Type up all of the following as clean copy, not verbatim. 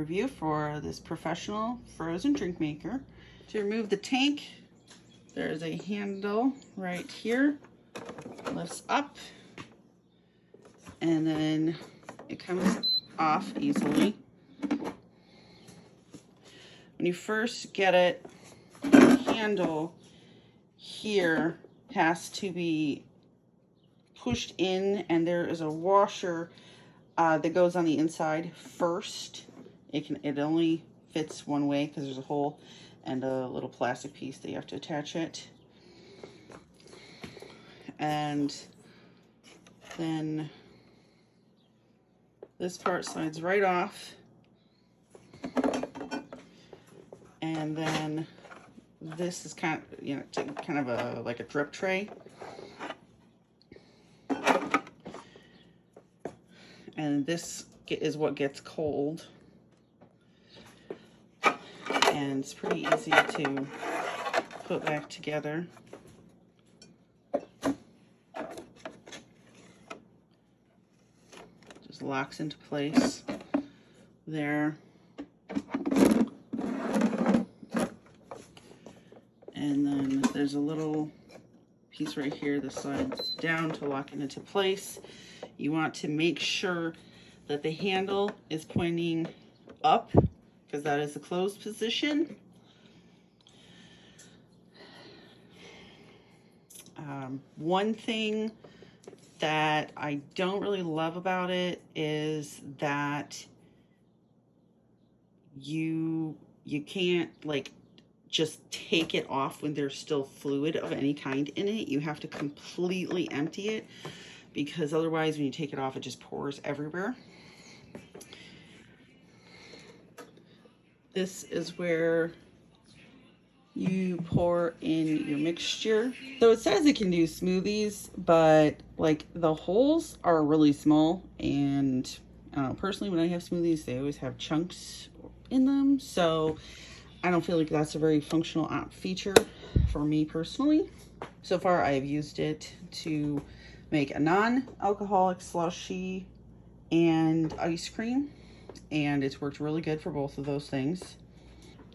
review for this professional frozen drink maker. To remove the tank, there's a handle right here, lifts up, and then it comes off easily. When you first get it, the handle here has to be pushed in, and there is a washer that goes on the inside first. It only fits one way because there's a hole and a little plastic piece that you have to attach it. And then this part slides right off. And then this is kind of like a drip tray. And this is what gets cold. And it's pretty easy to put back together. Just locks into place there. And then there's a little piece right here that slides down to lock it into place. You want to make sure that the handle is pointing up, because that is the closed position. One thing that I don't really love about it is that you can't like just take it off when there's still fluid of any kind in it. You have to completely empty it, because otherwise when you take it off, it just pours everywhere. This is where you pour in your mixture. So it says it can do smoothies, but like the holes are really small, and I don't know, personally when I have smoothies, they always have chunks in them. So I don't feel like that's a very functional feature for me personally. So far I've used it to make a non-alcoholic slushy and ice cream, and it's worked really good for both of those things.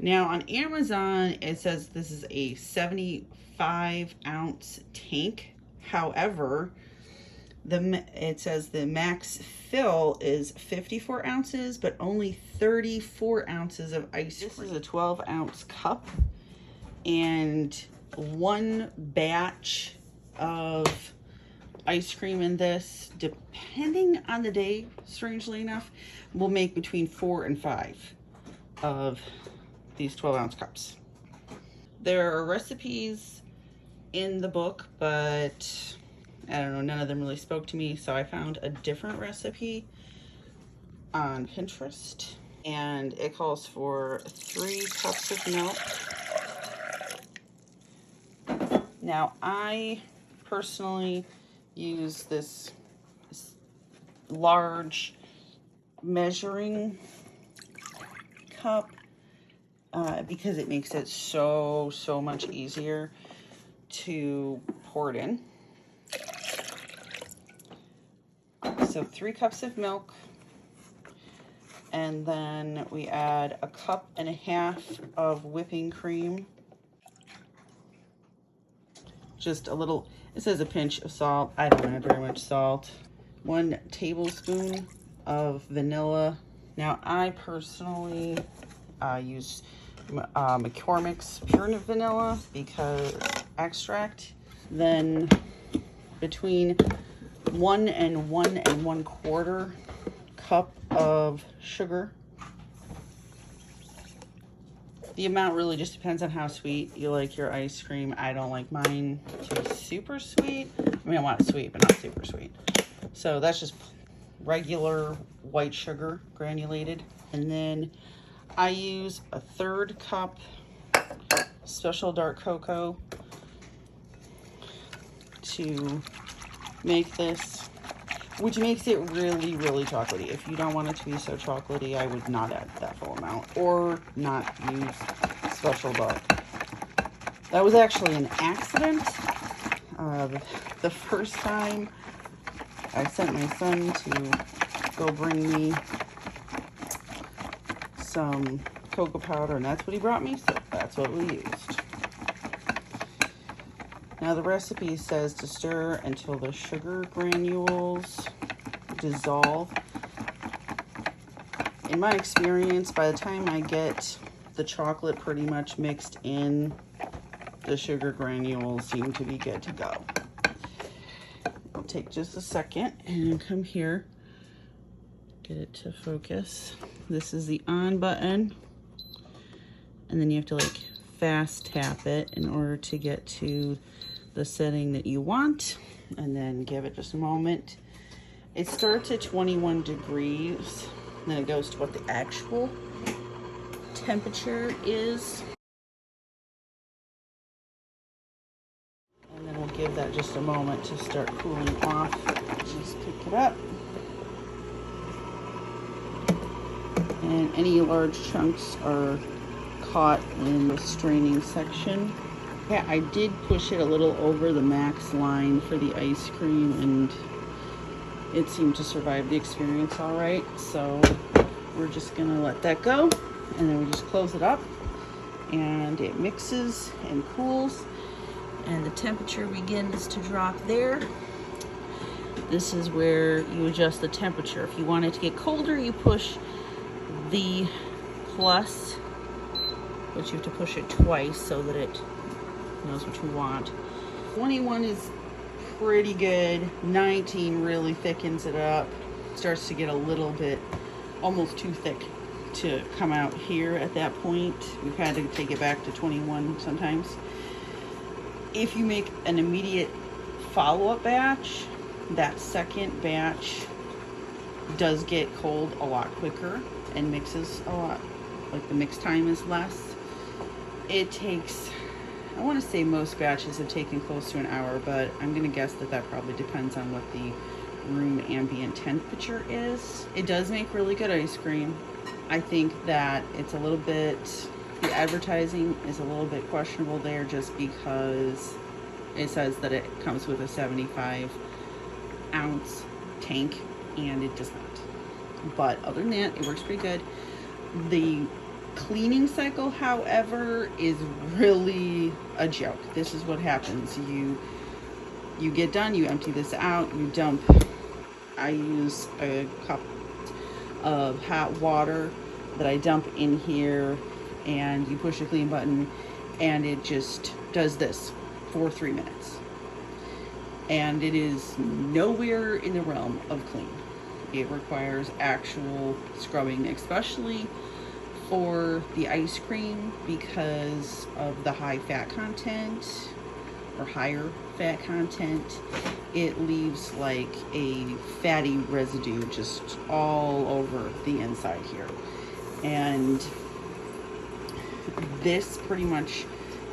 Now on Amazon, it says this is a 75-ounce tank. However, it says the max fill is 54 ounces, but only 34 ounces of ice cream. This is a 12-ounce cup, and one batch of ice cream in this, depending on the day, strangely enough, will make between 4 and 5 of these 12-ounce cups. There are recipes in the book, but I don't know, none of them really spoke to me, so I found a different recipe on Pinterest, and it calls for 3 cups of milk. Now, I personally use this large measuring cup because it makes it so much easier to pour it in. So 3 cups of milk, and then we add a 1.5 cups of whipping cream. Just a little, it says a pinch of salt. I don't add very much salt. 1 tablespoon of vanilla. Now I personally use McCormick's Pure Vanilla because extract. Then between 1 and 1 1/4 cup of sugar. The amount really just depends on how sweet you like your ice cream. I don't like mine to be super sweet. I mean, I want it sweet, but not super sweet. So that's just regular white sugar, granulated. And then I use a 1/3 cup special dark cocoa to make this, which makes it really chocolatey. If you don't want it to be so chocolatey, I would not add that full amount, or not use special dark. That was actually an accident. The first time I sent my son to go bring me some cocoa powder, and that's what he brought me, so that's what we used. Now the recipe says to stir until the sugar granules dissolve. In my experience, by the time I get the chocolate pretty much mixed in, the sugar granules seem to be good to go. I'll take just a second and come here, get it to focus. This is the on button, and then you have to like fast tap it in order to get to the setting that you want, and then give it just a moment. It starts at 21 degrees, then it goes to what the actual temperature is. And then we'll give that just a moment to start cooling off. Just pick it up. And any large chunks are caught in the straining section. Yeah, I did push it a little over the max line for the ice cream, and it seemed to survive the experience all right. So we're just gonna let that go, and then we just close it up, and it mixes and cools, and the temperature begins to drop there. This is where you adjust the temperature. If you want it to get colder, you push the plus, but you have to push it twice so that it knows what you want. 21 is pretty good. 19 really thickens it up. Starts to get a little bit almost too thick to come out here at that point. We've had to take it back to 21 sometimes. If you make an immediate follow-up batch, that second batch does get cold a lot quicker and mixes a lot. Like the mix time is less. It takes, I want to say most batches have taken close to an hour, but I'm going to guess that that probably depends on what the room ambient temperature is. It does make really good ice cream. I think that it's a little bit, the advertising is a little bit questionable there, just because it says that it comes with a 75-ounce tank, and it does not. But other than that, it works pretty good. The cleaning cycle, however, is really a joke. This is what happens. You get done, you empty this out, you dump. I use a cup of hot water that I dump in here, and you push the clean button, and it just does this for 3 minutes. And it is nowhere in the realm of clean. It requires actual scrubbing, especially for the ice cream, because of the high fat content or higher fat content. It leaves like a fatty residue just all over the inside here. And this pretty much,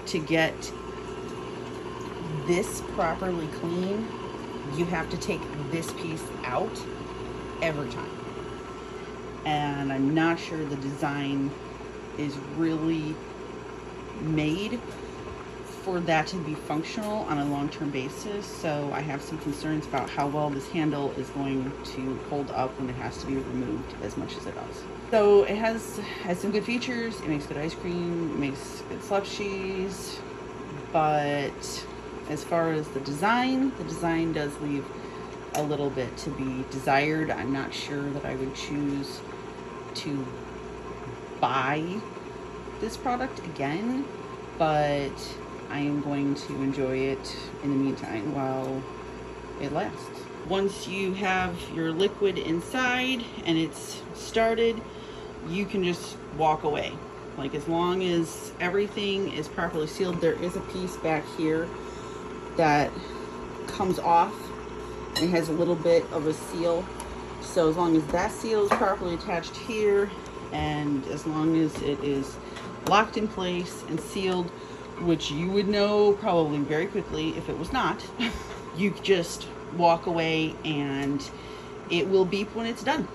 to get this properly clean, you have to take this piece out every time. And I'm not sure the design is really made for that to be functional on a long-term basis. So I have some concerns about how well this handle is going to hold up when it has to be removed as much as it does. So it has some good features. It makes good ice cream, it makes good slushies, but as far as the design does leave a little bit to be desired. I'm not sure that I would choose to buy this product again, but I am going to enjoy it in the meantime while it lasts. Once you have your liquid inside and it's started, you can just walk away. Like, as long as everything is properly sealed. There is a piece back here that comes off and has a little bit of a seal. So as long as that seal is properly attached here, and as long as it is locked in place and sealed, which you would know probably very quickly if it was not, you just walk away and it will beep when it's done.